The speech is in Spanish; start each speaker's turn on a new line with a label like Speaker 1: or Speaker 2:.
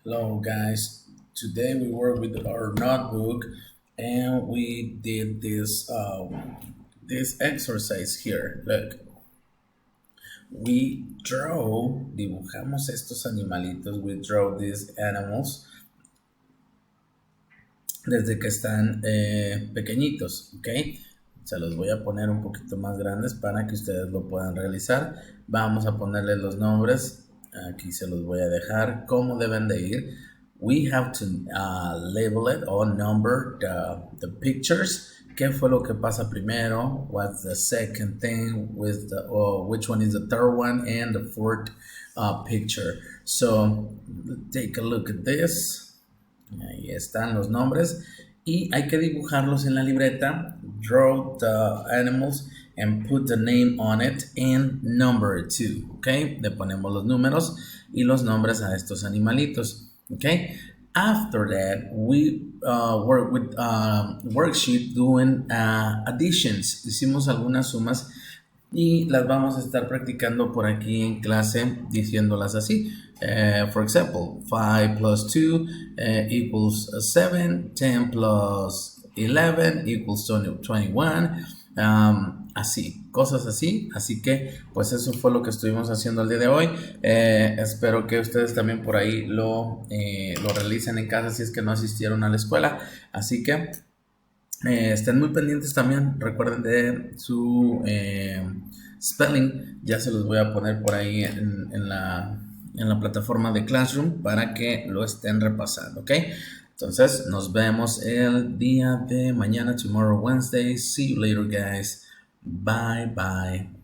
Speaker 1: Hello guys, today we work with our notebook and we did this exercise here. Look, we dibujamos estos animalitos, we draw these animals desde que están pequeñitos, ¿ok? Se los voy a poner un poquito más grandes para que ustedes lo puedan realizar. Vamos a ponerle los nombres. Aquí se los voy a dejar cómo deben de ir. We have to label it or number the pictures. ¿Qué fue lo que pasa primero? What's the second thing? Which one is the third one? And the fourth picture. So take a look at this. Ahí están los nombres y hay que dibujarlos en la libreta. Draw the animals and put the name on it and number it too. Ok, le ponemos los números y los nombres a estos animalitos. Ok, after that we work with worksheet doing additions. Hicimos algunas sumas y las vamos a estar practicando por aquí en clase diciéndolas así. For example, 5 plus 2 equals 7, 10 plus 11 equals 21, así, cosas así. Así que pues eso fue lo que estuvimos haciendo el día de hoy. Espero que ustedes también por ahí lo realicen en casa si es que no asistieron a la escuela. Así que estén muy pendientes también, recuerden de su spelling, ya se los voy a poner por ahí en la plataforma de Classroom para que lo estén repasando, ¿ok? Entonces, nos vemos el día de mañana, tomorrow Wednesday. See you later, guys. Bye, bye.